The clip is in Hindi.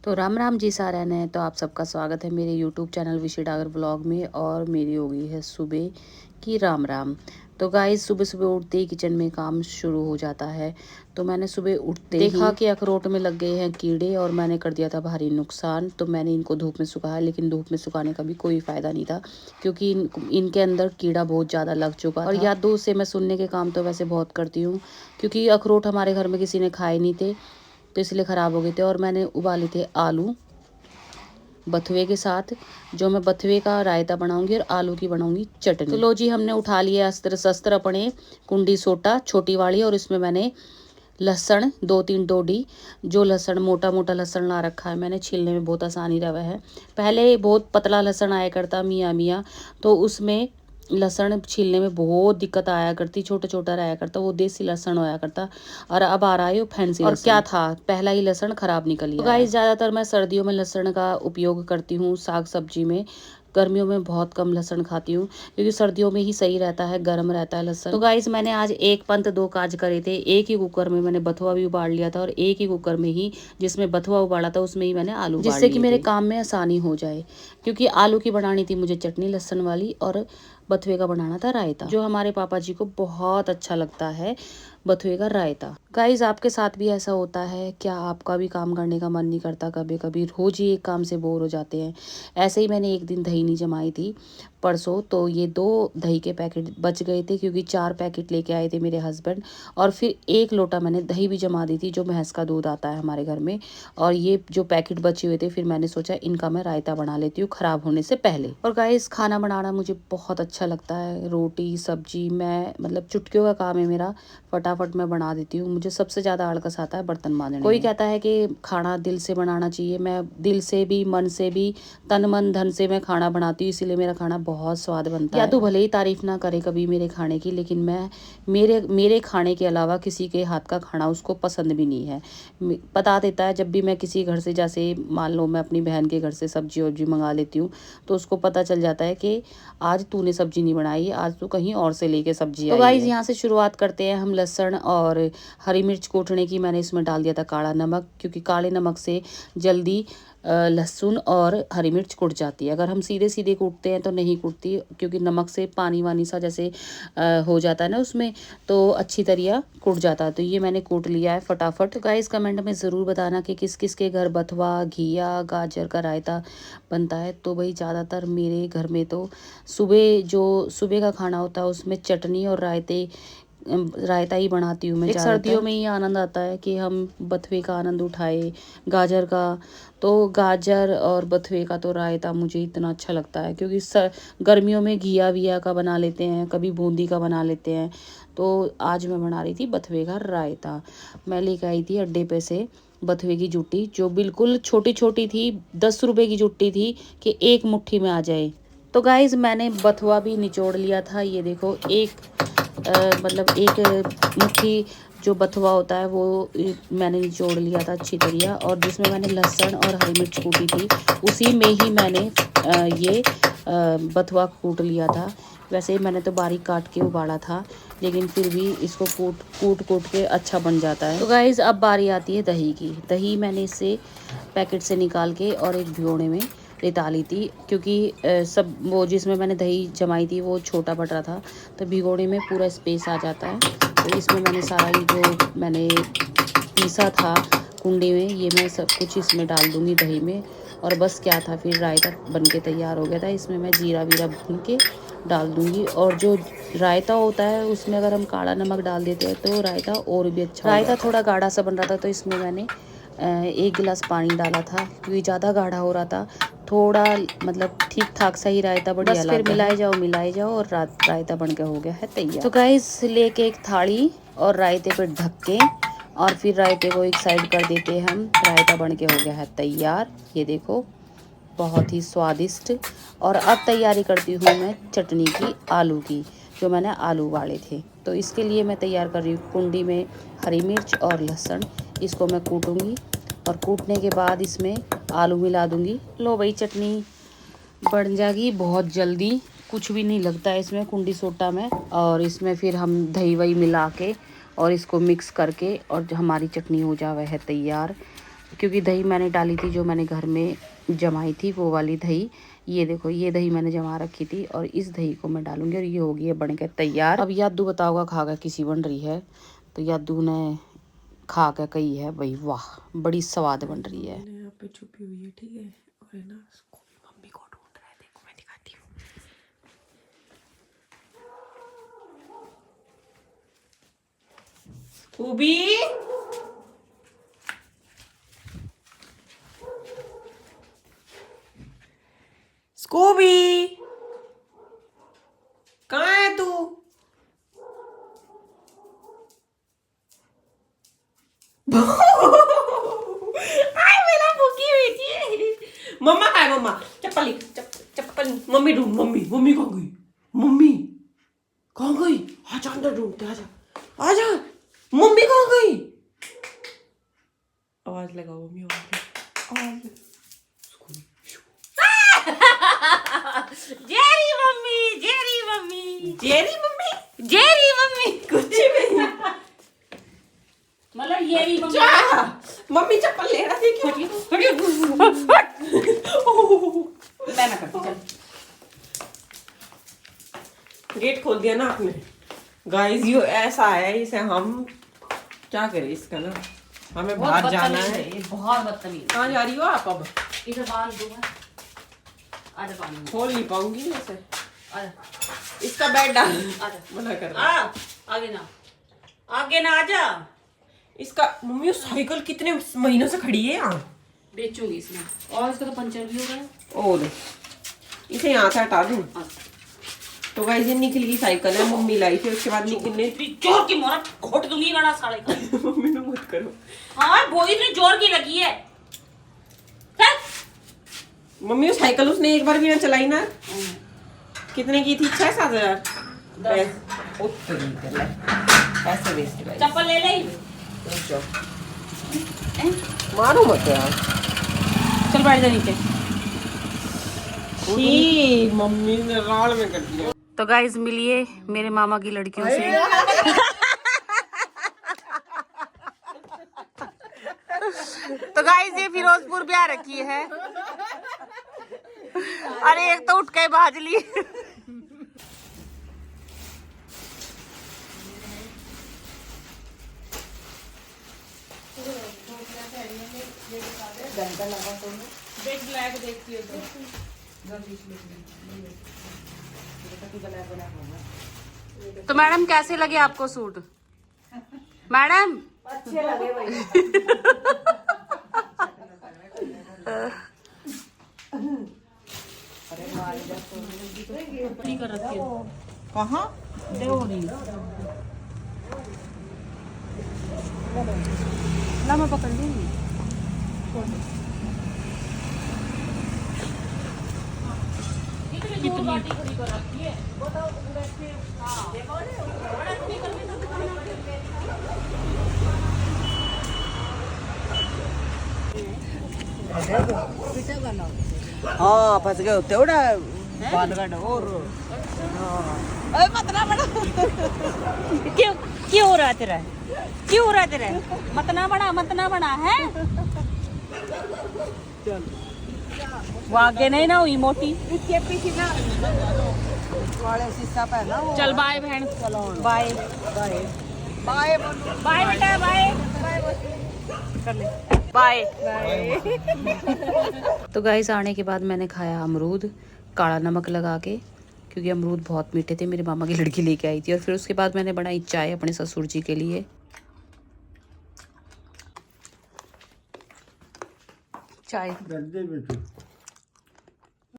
तो राम राम जी सारन है। तो आप सबका स्वागत है मेरे यूट्यूब चैनल विशी डागर ब्लॉग में। और मेरी हो गई है सुबह की राम राम। तो गाइस सुबह सुबह उठते ही किचन में काम शुरू हो जाता है। तो मैंने सुबह उठते देखा कि अखरोट में लग गए हैं कीड़े और मैंने कर दिया था भारी नुकसान। तो मैंने इनको धूप में सुखाया, लेकिन धूप में सुखाने का भी कोई फ़ायदा नहीं था क्योंकि इनके अंदर कीड़ा बहुत ज़्यादा लग चुका था। और यादों से मैं सुनने के काम तो वैसे बहुत करती हूँ, क्योंकि अखरोट हमारे घर में किसी ने खाए नहीं थे तो इसलिए ख़राब हो गए थे। और मैंने उबाले थे आलू बथुए के साथ, जो मैं बथुए का रायता बनाऊंगी और आलू की बनाऊंगी चटनी। तो लो जी, हमने उठा लिया अस्त्र शस्त्र अपने कुंडी सोटा छोटी वाली, और इसमें मैंने लहसुन 2-3 डोडी, जो लहसुन मोटा मोटा लहसुन ला रखा है मैंने, छीलने में बहुत आसानी रहा है। पहले बहुत पतला लहसुन आया करता मियाँ मियाँ, तो उसमें लहसुन छीलने में बहुत दिक्कत आया करती, छोटा छोटा रहा करता, वो देसी लहसुन होया करता। और अब आ रहा है वो फैंसी। और क्या था, पहला ही लहसुन खराब निकल गया। तो गाइस ज़्यादातर मैं सर्दियों में लहसुन का उपयोग करती हूँ साग सब्जी में। गर्मियों में बहुत कम लहसुन खाती हूँ, क्योंकि सर्दियों में ही सही रहता है, गर्म रहता है लहसुन। तो गाइस मैंने आज एक पंथ दो काज करे थे। एक ही कुकर में मैंने बथुआ भी उबाल लिया था, और एक ही कुकर में ही जिसमें बथुआ उबाला था उसमें ही मैंने आलू, जिससे कि मेरे काम में आसानी हो जाए। क्योंकि आलू की बनानी थी मुझे चटनी लहसुन वाली, और बथुए का बनाना था रायता, जो हमारे पापा जी को बहुत अच्छा लगता है, बथुए का रायता। गाइस आपके साथ भी ऐसा होता है क्या? आपका भी काम करने का मन नहीं करता? कभी कभी रोज ही एक काम से बोर हो जाते हैं। ऐसे ही मैंने एक दिन दही नहीं जमाई थी परसों, तो ये 2 दही के पैकेट बच गए थे, क्योंकि 4 पैकेट लेके आए थे मेरे हस्बैंड। और फिर 1 लोटा मैंने दही भी जमा दी थी, जो भैंस का दूध आता है हमारे घर में। और ये जो पैकेट बचे हुए थे, फिर मैंने सोचा इनका मैं रायता बना लेती हूँ खराब होने से पहले। और गाइस खाना बनाना मुझे बहुत अच्छा लगता है। रोटी सब्जी मैं मतलब चुटकियों का काम है मेरा, फटाफट मैं बना देती हूँ। मुझे सबसे ज़्यादा आलस आता है बर्तन मांजने। कोई कहता है कि खाना दिल से बनाना चाहिए, मैं दिल से भी मन से भी तन मन धन से मैं खाना बनाती हूँ, इसीलिए मेरा खाना बहुत स्वाद बनता है। या तो भले ही तारीफ ना करे कभी मेरे खाने की, लेकिन मैं मेरे खाने के अलावा किसी के हाथ का खाना उसको पसंद भी नहीं है। बता देता है जब भी मैं किसी घर से, जैसे मान लो मैं अपनी बहन के घर से सब्जी वब्जी मंगा लेती हूँ, तो उसको पता चल जाता है कि आज तूने सब्जी नहीं बनाई, आज तू कहीं और से लेके सब्जी आई है। तो गाइस यहाँ से शुरुआत करते हैं हम। लहसुन और हरी मिर्च कूटने की मैंने इसमें डाल दिया था काला नमक, क्योंकि काले नमक से जल्दी लहसुन और हरी मिर्च कुट जाती है। अगर हम सीधे सीधे कूटते हैं तो नहीं कूटती, क्योंकि नमक से पानी वानी सा जैसे हो जाता है ना उसमें, तो अच्छी तरह कूट जाता है। तो ये मैंने कूट लिया है फटाफट। तो गाइस कमेंट में ज़रूर बताना कि किस किस के घर बथुआ घिया गाजर का रायता बनता है। तो भाई ज़्यादातर मेरे घर में तो सुबह का खाना होता है उसमें चटनी और रायता ही बनाती हूँ मैं। एक सर्दियों में ही आनंद आता है कि हम बथुए का आनंद उठाए, गाजर का। तो गाजर और बथुए का तो रायता मुझे इतना अच्छा लगता है, क्योंकि गर्मियों में घिया विया का बना लेते हैं, कभी बूंदी का बना लेते हैं। तो आज मैं बना रही थी बथुए का रायता। मैं लेकर आई थी अड्डे पे से बथुए की जुट्टी, जो बिल्कुल छोटी छोटी थी, 10 रुपये की जुट्टी थी कि एक मुट्ठी में आ जाए। तो गाइज मैंने बथुआ भी निचोड़ लिया था। ये देखो मतलब एक मुट्ठी जो बथुआ होता है वो मैंने निचोड़ लिया था अच्छी तरह, और जिसमें मैंने लहसुन और हरी मिर्च कूटी थी उसी में ही मैंने ये बथुआ कूट लिया था। वैसे मैंने तो बारीक काट के उबाला था, लेकिन फिर भी इसको कूट के अच्छा बन जाता है। तो गाइज़ अब बारी आती है दही की। दही मैंने इससे पैकेट से निकाल के और एक भिगोने में रिता ली थी, क्योंकि सब वो जिसमें मैंने दही जमाई थी वो छोटा पड़ रहा था, तो भिगोने में पूरा स्पेस आ जाता है। तो इसमें मैंने सारा ये जो मैंने पीसा था कुंडी में, ये मैं सब कुछ इसमें डाल दूँगी दही में। और बस क्या था, फिर रायता बन के तैयार हो गया था। इसमें मैं जीरा वीरा भून के डाल दूँगी। और जो रायता होता है उसमें अगर हम काला नमक डाल देते हैं तो रायता और भी अच्छा। रायता थोड़ा गाढ़ा सा बन रहा था, तो इसमें मैंने 1 गिलास पानी डाला था, क्योंकि ज़्यादा गाढ़ा हो रहा था। थोड़ा मतलब ठीक ठाक सा ही रायता बढ़िया लगा। फिर मिलाए जाओ और रायता बन के हो गया है तैयार। तो गाइस लेके एक थाली और रायते पे ढक के, और फिर रायते को एक साइड कर देते हैं हम। रायता बन के हो गया है तैयार, ये देखो बहुत ही स्वादिष्ट। और अब तैयारी करती हूँ मैं चटनी की, आलू की, जो मैंने आलू उबाले थे। तो इसके लिए मैं तैयार कर रही हूँ कुंडी में हरी मिर्च और लहसुन। इसको मैं कूटूँगी, और कूटने के बाद इसमें आलू मिला दूँगी। लो भाई चटनी बन जाएगी बहुत जल्दी, कुछ भी नहीं लगता है इसमें कुंडी सोटा में। और इसमें फिर हम दही वही मिला के और इसको मिक्स करके, और हमारी चटनी हो जावे है तैयार। क्योंकि दही मैंने डाली थी जो मैंने घर में जमाई थी वो वाली दही। ये देखो ये दही मैंने जमा रखी थी और इस दही को मैं डालूंगी और ये हो गई है बनकर तैयार। अब यादू बताओगा खा कर किसी बन रही है, तो यादू ने खा कर कही है भाई वाह बड़ी स्वाद बन रही है। यहाँ पे छुपी हुई है, ठीक है। और है ना उसको मम्मी को ढूंढ रहा है, देखो मैं दिखाती हूँ। स्कूबी, स्कूबी कहाँ है तू? आय मेरा भूखी बेटी है। मम्मा कहाँ है? मम्मा चप्पल चप्पल मम्मी ढूंढ, मम्मी मम्मी कहाँ गई? मम्मी कहाँ गई? आजा अंदर ढूंढते, आजा आजा। मम्मी कहाँ गई? आवाज लगाओ मम्मी, आवाज Jerry mummy, Jerry mummy, Jerry mummy, Jerry mummy कुछ नहीं, मतलब ये भी मम्मी चप्पल ले रहा थी क्यों? मैं ना करती चल। गेट खोल दिया ना आपने। गाइस ये ऐसा है, इसे हम क्या करें इसका ना, हमें बाहर जाना है। बहुत बदतमीज। कहाँ जा रही हो आप अब? इधर बाल दूंगा, आजा पानी में। खोल नहीं पाऊंगी वैसे। आजा इसका बेड डाल, आजा मना कर। आगे ना आजा। इसका मम्मी साइकिल कितने महीनों से खड़ी है यहाँ? बेचूंगी इसमें, और इसका तो पंचर भी हो गया। और इसे यहाँ से हटा दूँ। तो गाइस ये निकल गई साइकिल है, मम्मी लाई थी, उसके बाद निकलने जोर की मोहरा घोट दूंगी गड़ा साले का। मम्मी ने मत करो। हाँ वो इतनी जोर की लगी है। मम्मी वो साइकिल उसने एक बार भी ना चलाई ना। कितने की थी? 6-7 हजार। पैसे वेस्ट। चप्पल ले ले, मारो मत यार। चल बैठ जा नीचे। मम्मी ने राल में कर दिया। तो गाइस मिलिए मेरे मामा की लड़कियों से। तो गाइस ये फिरोजपुर ब्याह रखी है। अरे एक तो उठ के भाज ली। तो मैडम कैसे लगे आपको सूट? मैडम अच्छे लगे भाई। कर रखी है कहाँ ना, मैं पकड़ लूंगी। हाँ फंस गए होते और क्यों क्यों हो रहा तेरा, क्यों हो रहा तेरा? मत ना बना है। वो आगे नहीं ना हुई मोटी। इसके पीछे ना वाले शीशा पे ना। चल बाय बहन, बाय बाय बाय बाय बेटा, बाय कर ले, बाय। तो गाइस आने के बाद मैंने खाया अमरूद काला नमक लगा के, क्योंकि अमरूद बहुत मीठे थे, मेरी मामा की लड़की लेके आई थी। और फिर उसके बाद मैंने बनाई चाय अपने ससुर जी के लिए। चाय